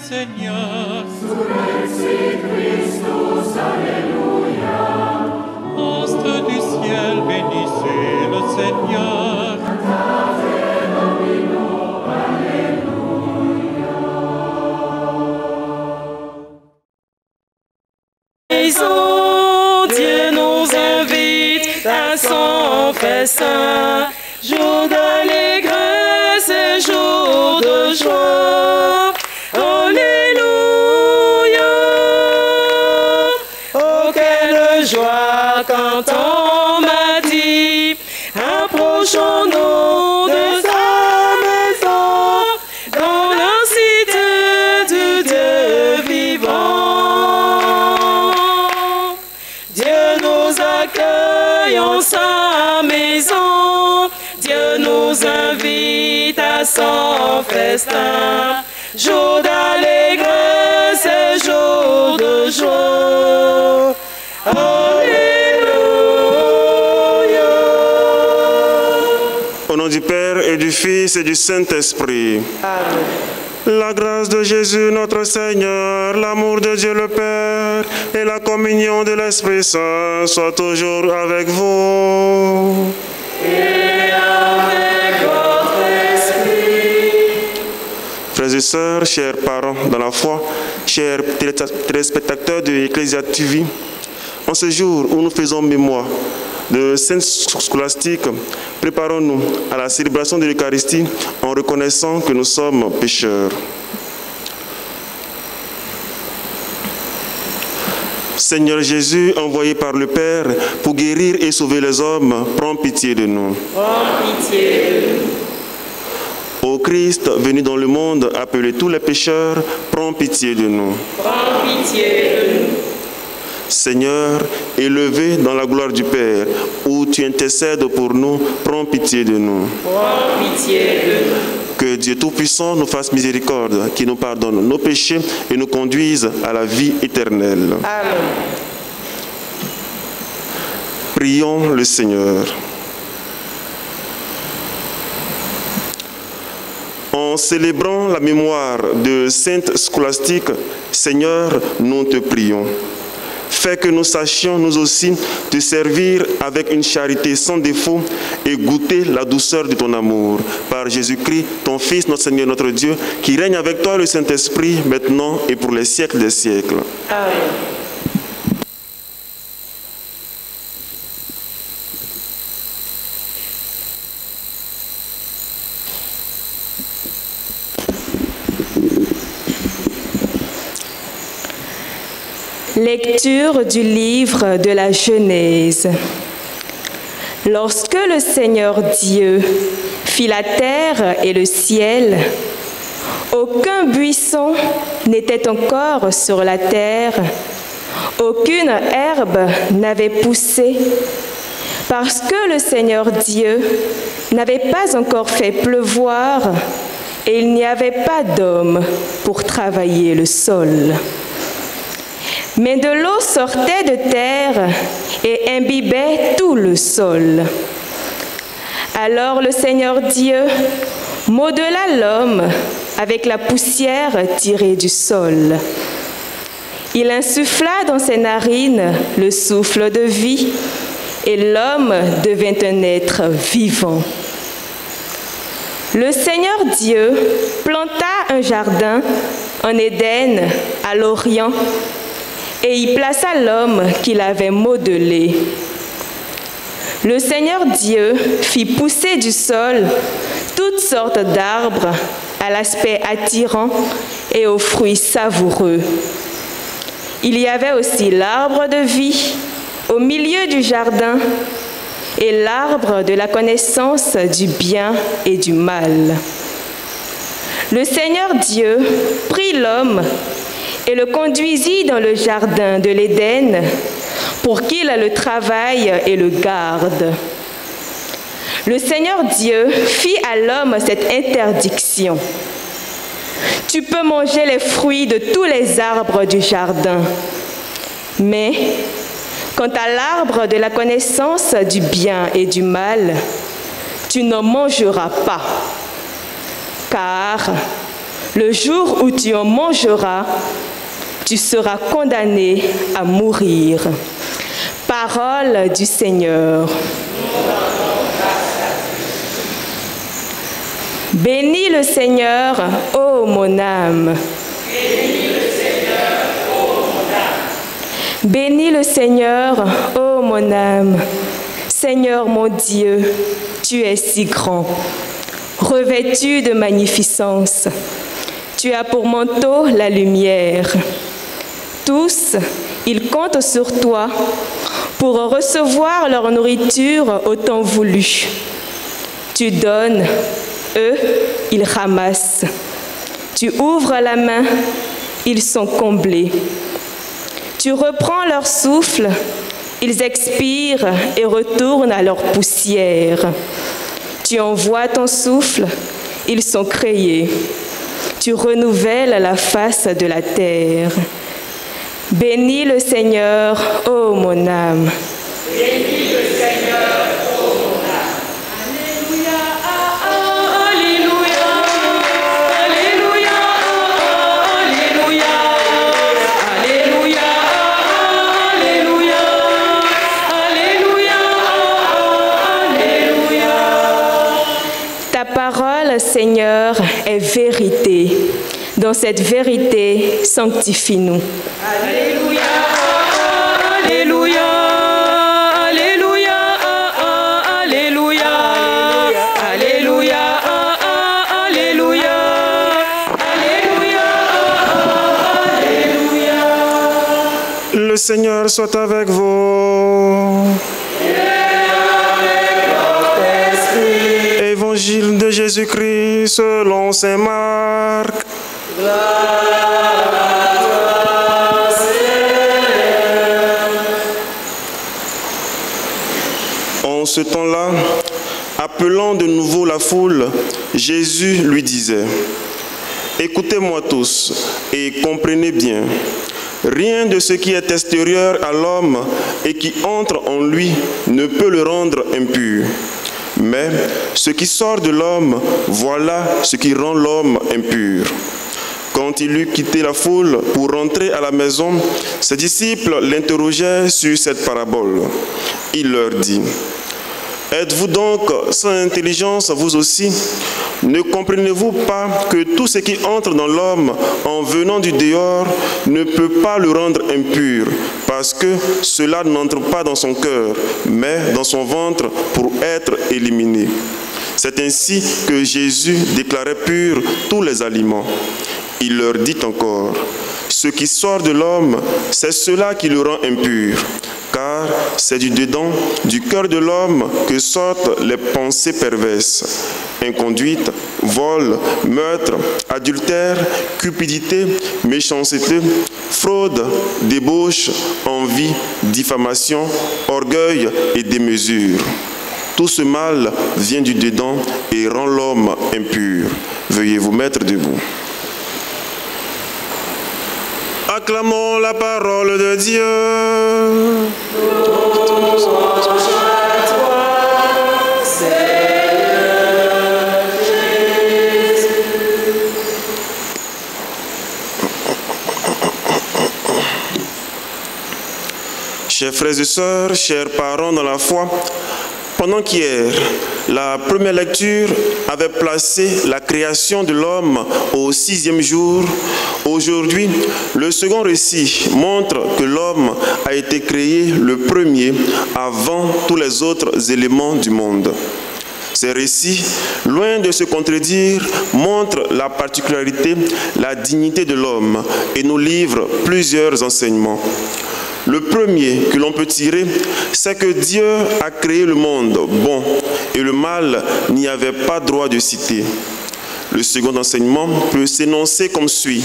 Seigneur. Surrexit Christus, Alléluia. Astre du ciel, bénissez le Seigneur. Cantate Domino, Alléluia. Dieu nous invite à son festin, jour d'allégresse et jour de joie. Alléluia. Oh, quelle joie quand on m'a dit, approchons-nous de sa maison, dans la cité du Dieu vivant. Dieu nous accueille en sa maison, Dieu nous invite à son festin, jour d'allégresse et jour de joie. Alléluia. Au nom du Père et du Fils et du Saint-Esprit. Amen. La grâce de Jésus notre Seigneur, l'amour de Dieu le Père et la communion de l'Esprit Saint soient toujours avec vous. Et avec votre esprit. Frères et sœurs, chers parents dans la foi, chers téléspectateurs de Ecclesia TV, en ce jour où nous faisons mémoire de Sainte Scolastique, préparons-nous à la célébration de l'Eucharistie en reconnaissant que nous sommes pécheurs. Seigneur Jésus, envoyé par le Père pour guérir et sauver les hommes, prends pitié de nous. Prends pitié de nous. Ô Christ, venu dans le monde, appeler tous les pécheurs, prends pitié de nous. Prends pitié de nous. Seigneur, élevé dans la gloire du Père, où tu intercèdes pour nous, prends pitié de nous. Prends pitié de nous. Que Dieu Tout-Puissant nous fasse miséricorde, qu'il nous pardonne nos péchés et nous conduise à la vie éternelle. Amen. Prions le Seigneur. En célébrant la mémoire de Sainte Scolastique, Seigneur, nous te prions. Fais que nous sachions, nous aussi, te servir avec une charité sans défaut et goûter la douceur de ton amour. Par Jésus-Christ, ton Fils, notre Seigneur, notre Dieu, qui règne avec toi le Saint-Esprit, maintenant et pour les siècles des siècles. Amen. Lecture du livre de la Genèse. Lorsque le Seigneur Dieu fit la terre et le ciel, aucun buisson n'était encore sur la terre, aucune herbe n'avait poussé, parce que le Seigneur Dieu n'avait pas encore fait pleuvoir et il n'y avait pas d'homme pour travailler le sol. Mais de l'eau sortait de terre et imbibait tout le sol. Alors le Seigneur Dieu modela l'homme avec la poussière tirée du sol. Il insuffla dans ses narines le souffle de vie et l'homme devint un être vivant. Le Seigneur Dieu planta un jardin en Éden à l'Orient et y plaça l'homme qu'il avait modelé. Le Seigneur Dieu fit pousser du sol toutes sortes d'arbres à l'aspect attirant et aux fruits savoureux. Il y avait aussi l'arbre de vie au milieu du jardin et l'arbre de la connaissance du bien et du mal. Le Seigneur Dieu prit l'homme et le conduisit dans le jardin de l'Éden pour qu'il le travaille et le garde. Le Seigneur Dieu fit à l'homme cette interdiction. Tu peux manger les fruits de tous les arbres du jardin, mais quant à l'arbre de la connaissance du bien et du mal, tu n'en mangeras pas, car Le jour où tu en mangeras, tu seras condamné à mourir. Parole du Seigneur. Bénis le Seigneur, ô mon âme. Bénis le Seigneur, ô mon âme. Seigneur mon Dieu, tu es si grand, revêtu de magnificence. Tu as pour manteau la lumière. Tous, ils comptent sur toi pour recevoir leur nourriture au temps voulu. Tu donnes, eux, ils ramassent. Tu ouvres la main, ils sont comblés. Tu reprends leur souffle, ils expirent et retournent à leur poussière. Tu envoies ton souffle, ils sont créés. Tu renouvelles la face de la terre. Bénis le Seigneur, ô mon âme. Bénis le Seigneur, ô mon âme. Alléluia, alléluia, alléluia, alléluia, alléluia, alléluia, alléluia, alléluia. Ta parole, Seigneur, est vérité. Dans cette vérité, sanctifie-nous. Alléluia, alléluia, alléluia, alléluia, alléluia, alléluia, alléluia, alléluia. Le Seigneur soit avec vous. Évangile de Jésus-Christ selon saint Marc. En ce temps-là, appelant de nouveau la foule, Jésus lui disait: écoutez-moi tous et comprenez bien. Rien de ce qui est extérieur à l'homme et qui entre en lui ne peut le rendre impur. Mais ce qui sort de l'homme, voilà ce qui rend l'homme impur. Quand il eut quitté la foule pour rentrer à la maison, ses disciples l'interrogeaient sur cette parabole. Il leur dit: êtes-vous donc sans intelligence, vous aussi? Ne comprenez-vous pas que tout ce qui entre dans l'homme en venant du dehors ne peut pas le rendre impur, parce que cela n'entre pas dans son cœur, mais dans son ventre pour être éliminé. C'est ainsi que Jésus déclarait purs tous les aliments. Il leur dit encore: ce qui sort de l'homme, c'est cela qui le rend impur. Car c'est du dedans, du cœur de l'homme, que sortent les pensées perverses. Inconduite, vol, meurtre, adultère, cupidité, méchanceté, fraude, débauche, envie, diffamation, orgueil et démesure. Tout ce mal vient du dedans et rend l'homme impur. Veuillez vous mettre debout. Acclamons la parole de Dieu. Chers frères et sœurs, chers parents dans la foi, pendant qu'hier, la première lecture avait placé la création de l'homme au 6e jour, aujourd'hui, le second récit montre que l'homme a été créé le premier avant tous les autres éléments du monde. Ces récits, loin de se contredire, montrent la particularité, la dignité de l'homme et nous livrent plusieurs enseignements. Le premier que l'on peut tirer, c'est que Dieu a créé le monde bon et le mal n'y avait pas droit de citer. Le second enseignement peut s'énoncer comme suit.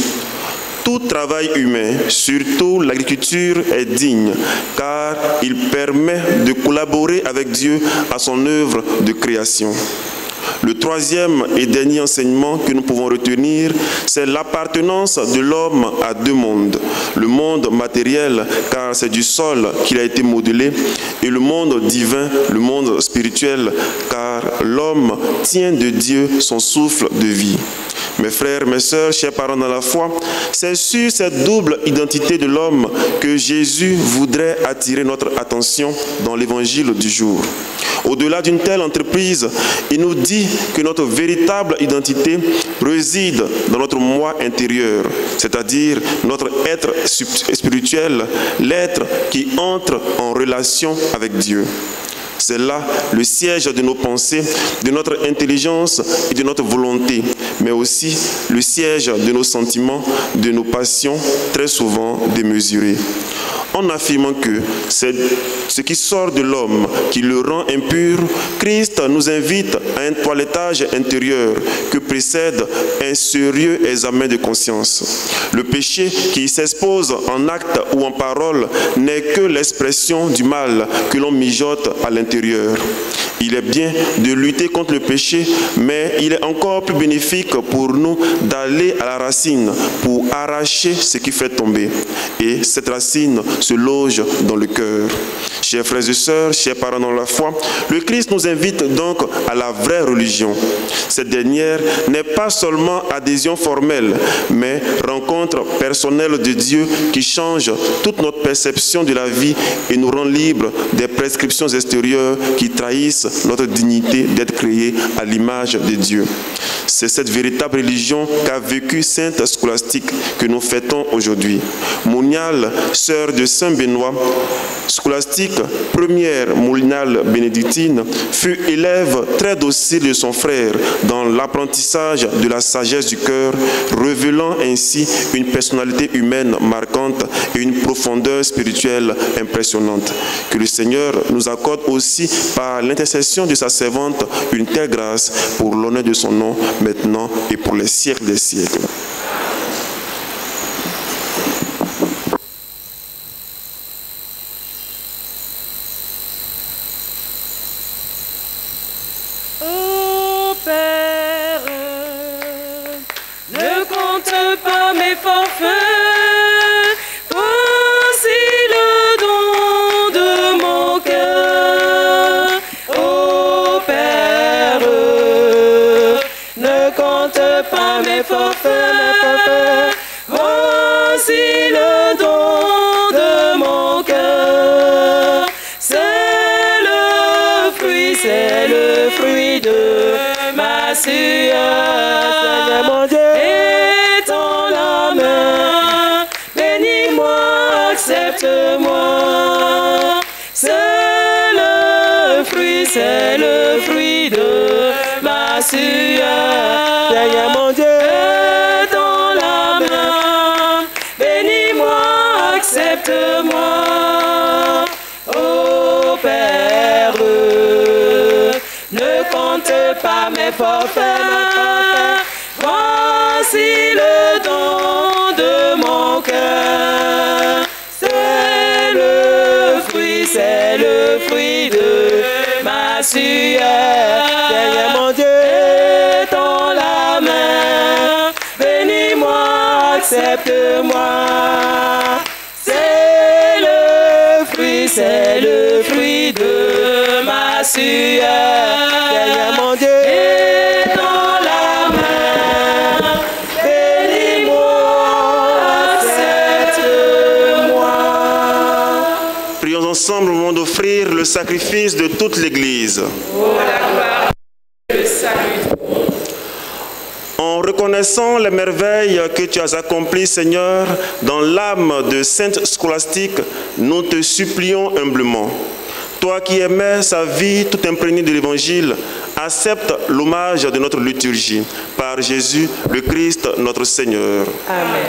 Tout travail humain, surtout l'agriculture, est digne, car il permet de collaborer avec Dieu à son œuvre de création. Le troisième et dernier enseignement que nous pouvons retenir, c'est l'appartenance de l'homme à deux mondes. Le monde matériel, car c'est du sol qu'il a été modelé, et le monde divin, le monde spirituel, car l'homme tient de Dieu son souffle de vie. Mes frères, mes sœurs, chers parents dans la foi, c'est sur cette double identité de l'homme que Jésus voudrait attirer notre attention dans l'évangile du jour. Au-delà d'une telle entreprise, il nous dit que notre véritable identité réside dans notre moi intérieur, c'est-à-dire notre être spirituel, l'être qui entre en relation avec Dieu. C'est là le siège de nos pensées, de notre intelligence et de notre volonté, mais aussi le siège de nos sentiments, de nos passions, très souvent démesurées. En affirmant que c'est ce qui sort de l'homme qui le rend impur, Christ nous invite à un toilettage intérieur que précède un sérieux examen de conscience. Le péché qui s'expose en acte ou en parole n'est que l'expression du mal que l'on mijote à l'intérieur. Il est bien de lutter contre le péché, mais il est encore plus bénéfique pour nous d'aller à la racine pour arracher ce qui fait tomber. Et cette racine se loge dans le cœur. Chers frères et sœurs, chers parents dans la foi, le Christ nous invite donc à la vraie religion. Cette dernière n'est pas seulement adhésion formelle, mais rencontre personnelle de Dieu qui change toute notre perception de la vie et nous rend libres des prescriptions extérieures qui trahissent notre dignité d'être créés à l'image de Dieu. C'est cette véritable religion qu'a vécue Sainte Scolastique que nous fêtons aujourd'hui. Moniale, sœur de Saint Benoît, Scolastique, première moniale bénédictine, fut élève très docile de son frère dans l'apprentissage de la sagesse du cœur, révélant ainsi une personnalité humaine marquante et une profondeur spirituelle impressionnante. Que le Seigneur nous accorde aussi par l'intercession de sa servante une telle grâce pour l'honneur de son nom, maintenant et pour les siècles des siècles. Ô Père, ne compte pas mes forfaits, voici le don de mon cœur. Ô Père, ne compte pas mes forfaits, voici le don de mon cœur. C'est le fruit de ma sueur. Seigneur mon Dieu, étends la main, bénis-moi, accepte-moi. C'est le fruit de ma sueur. Seigneur mon Dieu, étends la main, bénis-moi, accepte-moi. Ô Père, ne compte pas mes forfaits, voici le don de mon cœur. C'est le fruit de ma sueur. Seigneur mon Dieu, étends la main, bénis-moi, accepte-moi. C'est le fruit de ma sueur. Seigneur mon Dieu, étends la main, bénis-moi, accepte-moi. Prions ensemble au moment d'offrir le sacrifice de toute l'Église. Oh la gloire, le salut. En reconnaissant les merveilles que tu as accomplies, Seigneur, dans l'âme de Sainte Scolastique, nous te supplions humblement. Toi qui aimais sa vie tout imprégnée de l'Évangile, accepte l'hommage de notre liturgie. Par Jésus, le Christ, notre Seigneur. Amen.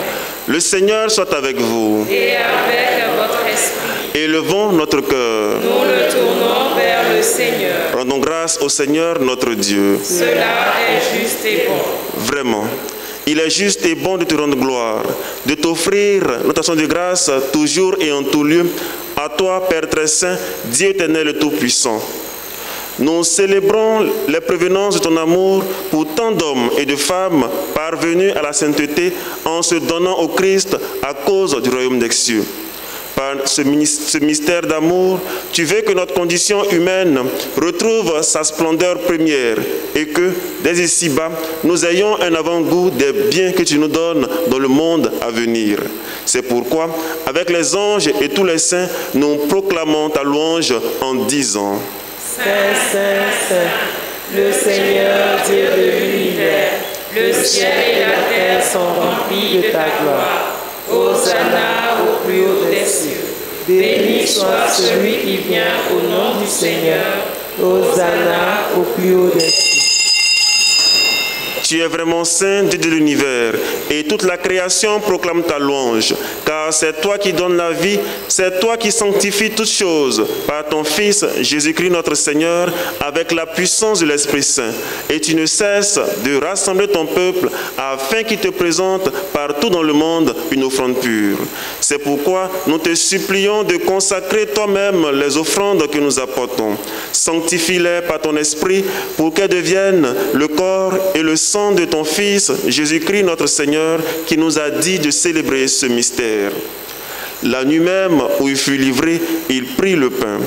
Le Seigneur soit avec vous. Et avec votre esprit, Élevons notre cœur. nous le tournons vers le Seigneur. Rendons grâce au Seigneur, notre Dieu. Cela est juste et bon. Vraiment, il est juste et bon de te rendre gloire, de t'offrir notre action de grâce toujours et en tout lieu, à toi, Père très saint, Dieu éternel et tout-puissant. Nous célébrons les prévenances de ton amour pour tant d'hommes et de femmes parvenus à la sainteté en se donnant au Christ à cause du royaume des cieux. Par ce mystère d'amour, tu veux que notre condition humaine retrouve sa splendeur première et que, dès ici-bas, nous ayons un avant-goût des biens que tu nous donnes dans le monde à venir. C'est pourquoi, avec les anges et tous les saints, nous proclamons ta louange en disant: Saint, Saint, Saint, le Seigneur Dieu de l'univers, le ciel et la terre sont remplis de ta gloire. Hosanna au plus haut des cieux. Béni soit celui qui vient au nom du Seigneur. Hosanna au plus haut des cieux. Tu es vraiment saint, Dieu de l'univers, et toute la création proclame ta louange, car c'est toi qui donnes la vie, c'est toi qui sanctifies toutes choses par ton Fils Jésus-Christ notre Seigneur, avec la puissance de l'Esprit Saint. Et tu ne cesses de rassembler ton peuple afin qu'il te présente partout dans le monde une offrande pure. C'est pourquoi nous te supplions de consacrer toi-même les offrandes que nous apportons. Sanctifie-les par ton Esprit pour qu'elles deviennent le corps et le sang de ton Fils, Jésus-Christ notre Seigneur, qui nous a dit de célébrer ce mystère. La nuit même où il fut livré, il prit le pain.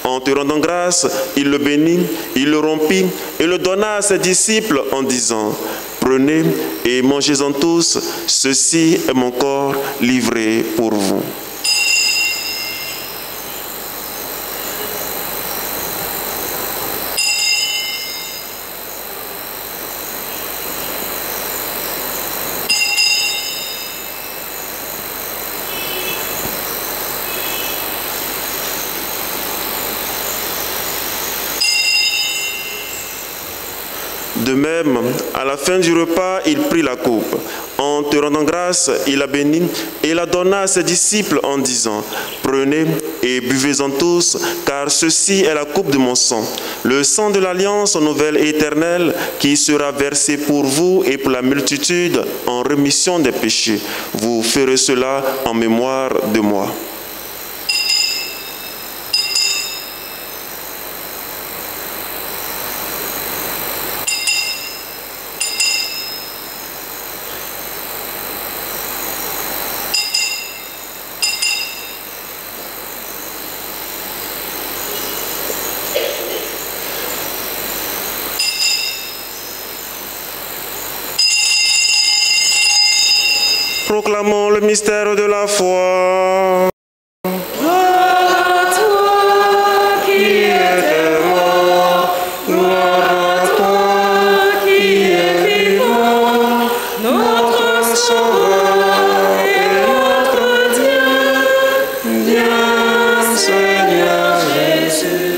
En te rendant grâce, il le bénit, il le rompit et le donna à ses disciples en disant: Prenez et mangez-en tous, ceci est mon corps livré pour vous. De même, à la fin du repas, il prit la coupe. En te rendant grâce, il la bénit et la donna à ses disciples en disant: Prenez et buvez-en tous, car ceci est la coupe de mon sang, le sang de l'alliance nouvelle et éternelle, qui sera versé pour vous et pour la multitude en rémission des péchés. Vous ferez cela en mémoire de moi. Proclamons le mystère de la foi. Gloire à toi qui es mort, gloire à toi qui es vivant, notre Sauveur et notre Dieu, bien Seigneur Jésus.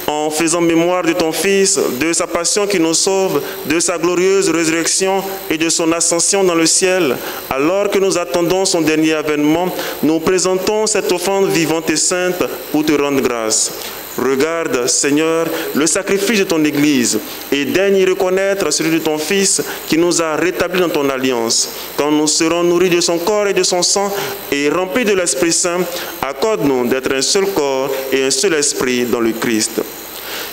En faisant mémoire de ton Fils, de sa passion qui nous sauve, de sa glorieuse résurrection et de son ascension dans le ciel, alors que nous attendons son dernier avènement, nous présentons cette offrande vivante et sainte pour te rendre grâce. Regarde, Seigneur, le sacrifice de ton Église et daigne y reconnaître celui de ton Fils qui nous a rétablis dans ton alliance. Quand nous serons nourris de son corps et de son sang et remplis de l'Esprit Saint, accorde-nous d'être un seul corps et un seul esprit dans le Christ.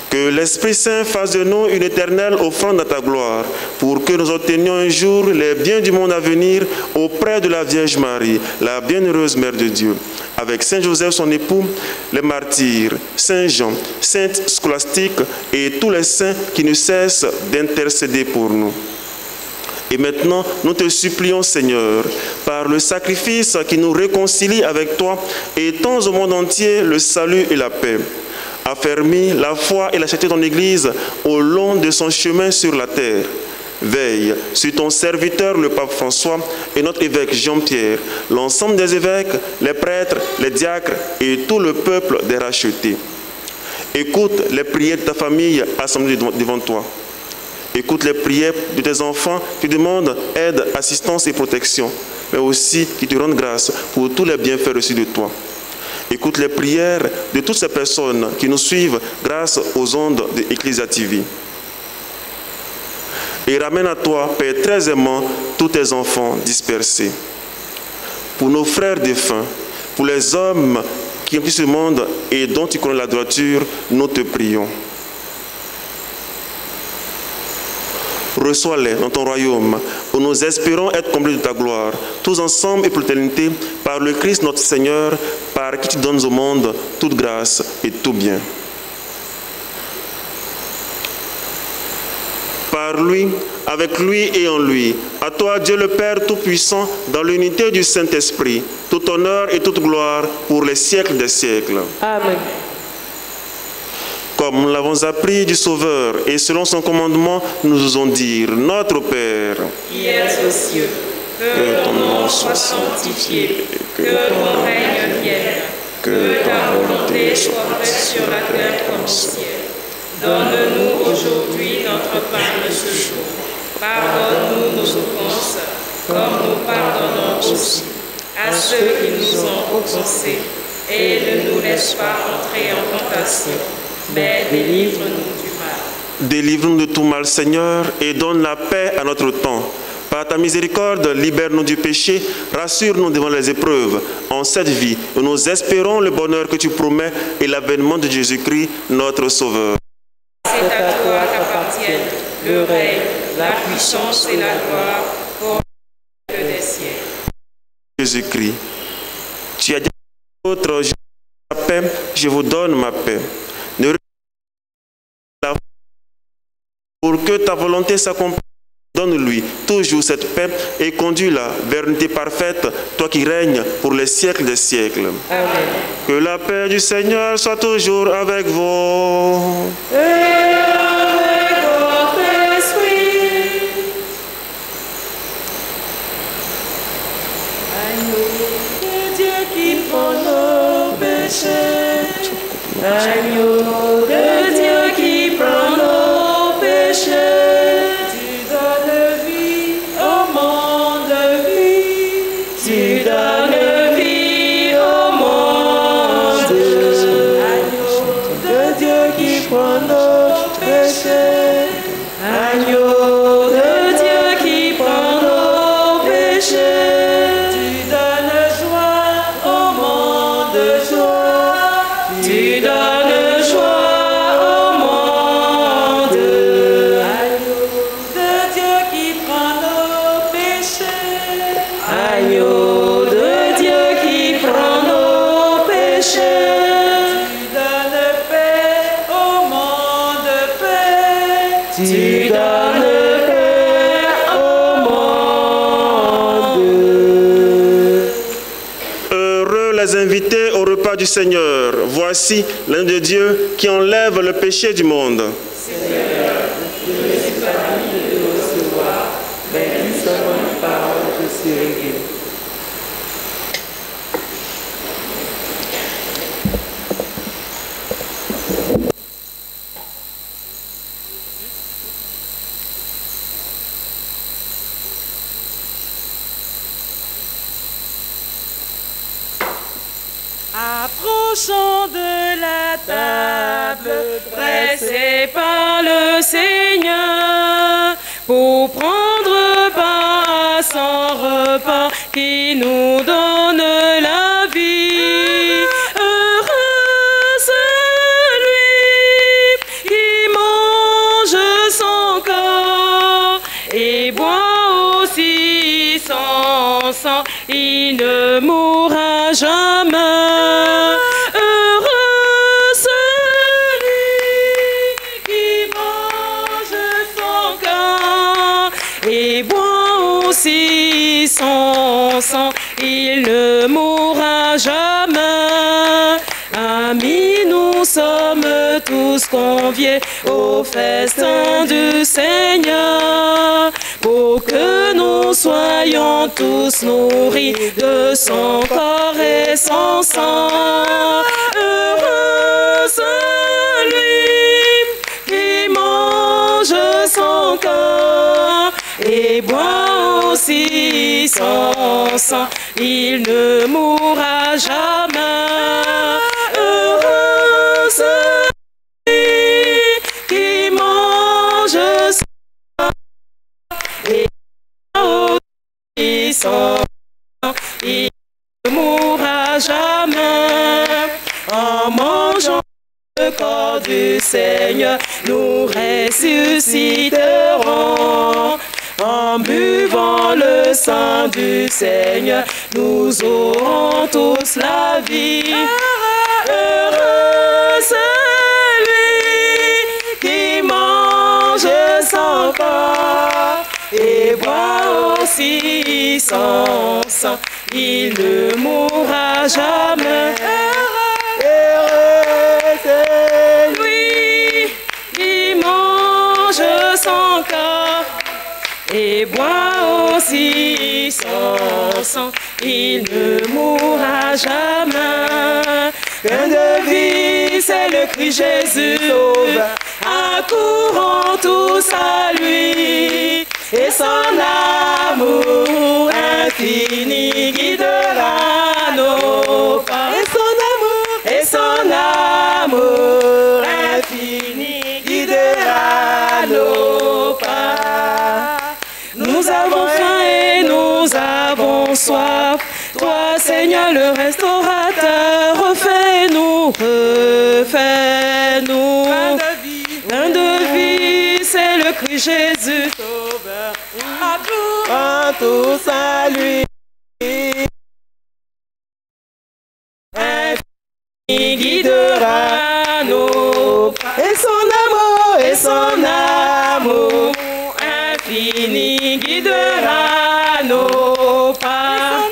Que l'Esprit Saint fasse de nous une éternelle offrande à ta gloire, pour que nous obtenions un jour les biens du monde à venir auprès de la Vierge Marie, la bienheureuse Mère de Dieu, avec Saint Joseph son époux, les martyrs, Saint Jean, Sainte Scolastique et tous les saints qui ne cessent d'intercéder pour nous. Et maintenant, nous te supplions, Seigneur, par le sacrifice qui nous réconcilie avec toi, et étends au monde entier le salut et la paix. Affermis la foi et la charité de ton Église au long de son chemin sur la terre. Veille sur ton serviteur, le pape François, et notre évêque Jean-Pierre, l'ensemble des évêques, les prêtres, les diacres et tout le peuple des rachetés. Écoute les prières de ta famille assemblée devant toi. Écoute les prières de tes enfants qui demandent aide, assistance et protection, mais aussi qui te rendent grâce pour tous les bienfaits reçus de toi. Écoute les prières de toutes ces personnes qui nous suivent grâce aux ondes de Ecclesia TV. Et ramène à toi, Père très aimant, tous tes enfants dispersés. Pour nos frères défunts, pour les hommes qui ont quitté ce monde et dont tu connais la droiture, nous te prions. reçois-les dans ton royaume, où nous espérons être comblés de ta gloire, tous ensemble et pour l'éternité, par le Christ notre Seigneur, par qui tu donnes au monde toute grâce et tout bien. Par lui, avec lui et en lui, à toi Dieu le Père Tout-Puissant, dans l'unité du Saint-Esprit, tout honneur et toute gloire pour les siècles des siècles. Amen. Comme nous l'avons appris du Sauveur, et selon son commandement, nous osons dire, Notre Père, qui es aux cieux, que ton nom soit sanctifié, que ton règne vienne, que ta volonté soit faite sur la terre comme au ciel. Donne-nous aujourd'hui notre pain de ce jour. Pardonne-nous nos offenses, comme nous pardonnons aussi à ceux qui nous ont offensés. Et ne nous laisse pas entrer en tentation, mais délivre-nous du mal. délivre-nous de tout mal, Seigneur, et donne la paix à notre temps. Par ta miséricorde, libère-nous du péché, rassure-nous devant les épreuves. En cette vie, nous espérons le bonheur que tu promets et l'avènement de Jésus-Christ, notre Sauveur. C'est à toi qu'appartiennent le règne, la puissance et la gloire pour les siècles des siècles. Jésus-Christ, tu as dit à l'autre, je vous donne ma paix, je vous donne ma paix. Ne regarde pas la pour que ta volonté s'accomplisse. Donne-lui toujours cette paix et conduis-la vers une unité parfaite, toi qui règnes pour les siècles des siècles. Amen. Que la paix du Seigneur soit toujours avec vous. Et avec votre esprit. Agneau de Dieu qui prend nos péchés. Agneau de Dieu qui prend nos péchés. Agneau de Dieu qui prend nos péchés, tu donnes joie au monde, joie, tu donnes joie au monde. Agneau de Dieu qui prend nos péchés, agneau de Dieu qui prend nos péchés. Tu donnes paix au monde. Heureux les invités au repas du Seigneur. Voici l'un de Dieu qui enlève le péché du monde. Seigneur, je ne suis pas digne de recevoir, mais dis seulement une parole que je serai guéri. Approchons de la table, pressés par le Seigneur, pour prendre part à son repas qui nous donne la vie. Heureux celui qui mange son corps et boit aussi son sang, il ne mourra jamais. Son sang, il ne mourra jamais. Amis, nous sommes tous conviés au festin du Seigneur, pour que nous soyons tous nourris de son corps et son sang. Heureux celui qui mange son corps et boit aussi son sang, il ne mourra jamais. Heureux celui qui mange son corps et boit aussi son sang, il ne mourra jamais. En mangeant le corps du Seigneur, nous ressusciterons. du Seigneur, nous aurons tous la vie. Heureux celui qui mange son corps et boit aussi son sang, il ne mourra jamais. Heureux celui qui mange son corps et boit aussi son sang, il ne mourra jamais. Pain de vie, c'est le Christ Jésus, accourons tous à lui, et son amour infini guidera nos pas. Et son amour infini guidera nos pas. Nous avons faim et nous avons soif. Toi, Seigneur, le restaurateur, refais-nous. Pain de vie, c'est le Christ Jésus, sauveur. Accourons tous à lui. Il guidera nos pas. Et son amour infini guidera nos pas.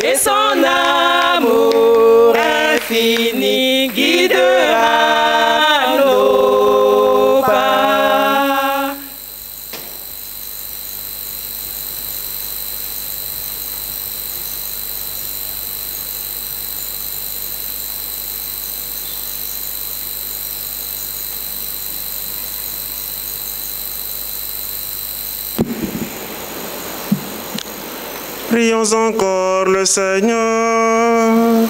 Et son amour infini guidera nos pas. Prions encore le Seigneur.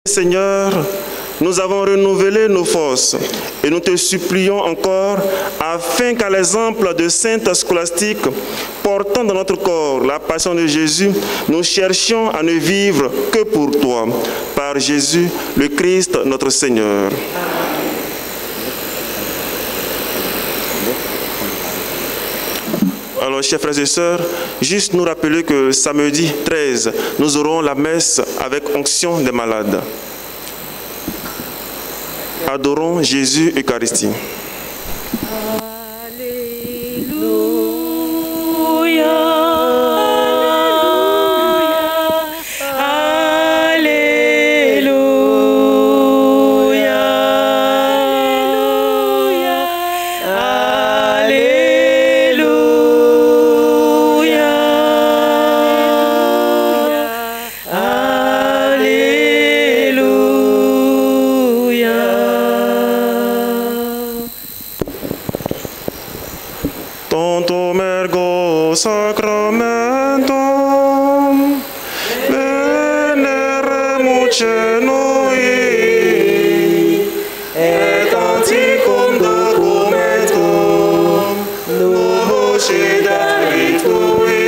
Seigneur, nous avons renouvelé nos forces et nous te supplions encore afin qu'à l'exemple de Sainte Scolastique, portant dans notre corps la passion de Jésus, nous cherchions à ne vivre que pour toi. Par Jésus, le Christ, notre Seigneur. Alors, chers frères et sœurs, juste nous rappeler que samedi 13, nous aurons la messe avec onction des malades. Adorons Jésus Eucharistie. Tantum ergo sacramentum veneremuce noi et anticum documentum nucidere ritui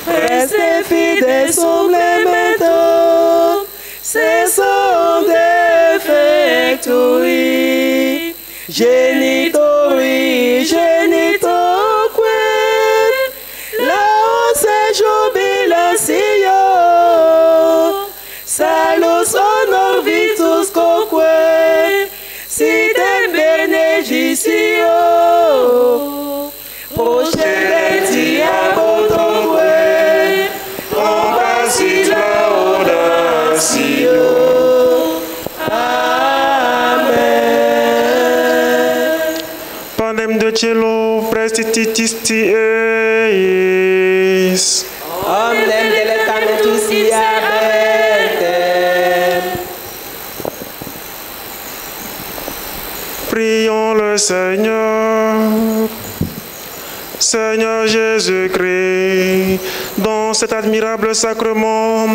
Preste fides supplementum cessum defectui genitoque laus et jubilatio salus honor vitus coque sitem benedictio procedenti ab autumque compassit laudatio. Panem de cielo prestitisti eis. Omnem delectamentus diabetem. Prions le Seigneur. Seigneur Jésus-Christ, Dans cet admirable sacrement,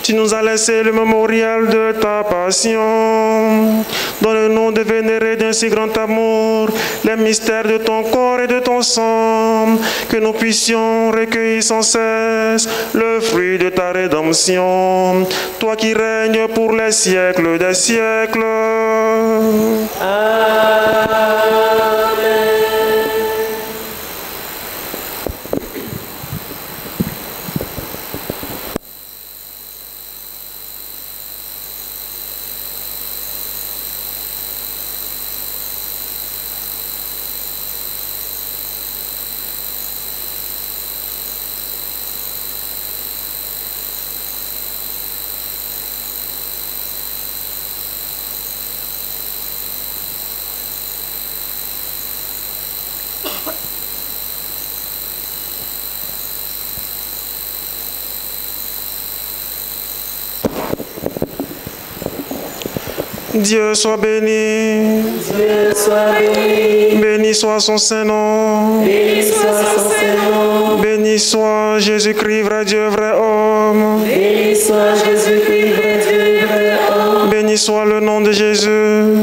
tu nous as laissé le mémorial de ta passion. Dans le nom de vénérer d'un si grand amour, les mystères de ton corps et de ton sang, que nous puissions recueillir sans cesse le fruit de ta rédemption. Toi qui règnes pour les siècles des siècles. Amen. Dieu soit béni. Dieu soit béni. Béni soit son Saint-Nom. Béni soit son Saint-Nom. Béni soit Jésus-Christ, vrai Dieu, vrai homme. Béni soit Jésus-Christ, vrai Dieu, vrai homme. Béni soit le nom de Jésus.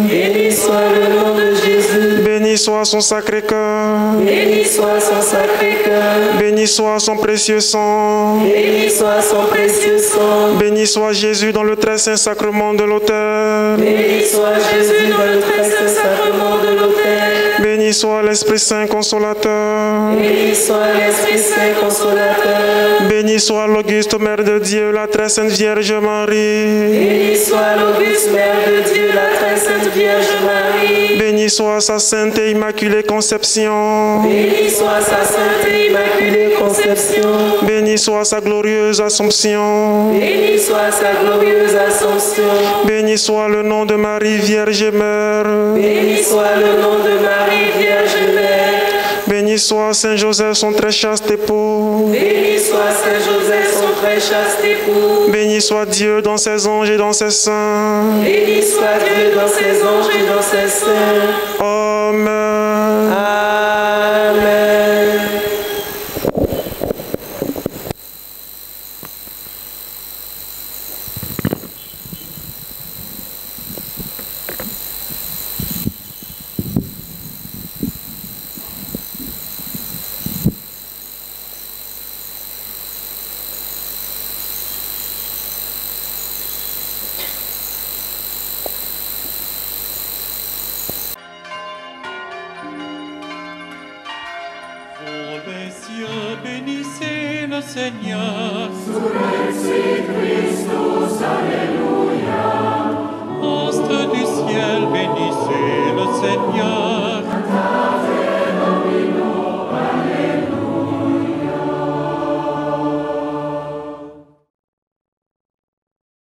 Béni soit le nom de Jésus. Béni soit son Sacré-Cœur. Béni soit son Sacré-Cœur. Béni soit son précieux sang. Béni soit son précieux sang. Béni soit Jésus dans le très saint sacrement de l'autel. Béni soit Jésus dans le très saint sacrement de l'autel. Béni soit l'Esprit Saint consolateur. Béni soit l'Esprit Saint consolateur. Béni soit l'auguste Mère de Dieu, la très sainte Vierge Marie. Béni soit l'auguste Mère de Dieu, la très sainte Vierge Marie. Béni soit sa sainte et immaculée conception. Béni soit sa sainte et immaculée conception. Béni soit sa glorieuse Assomption. Béni soit sa glorieuse Assomption. Béni soit le nom de Marie, Vierge et Mère. Béni soit le nom de Marie, Vierge et Mère. Béni soit Saint Joseph, son très chaste époux. Béni soit Saint Joseph, son très chaste époux. Béni soit Dieu dans ses anges et dans ses saints. Béni soit Dieu dans ses anges et dans ses saints. Amen. Amen. Vous les cieux, bénissez le Seigneur. Astre du ciel,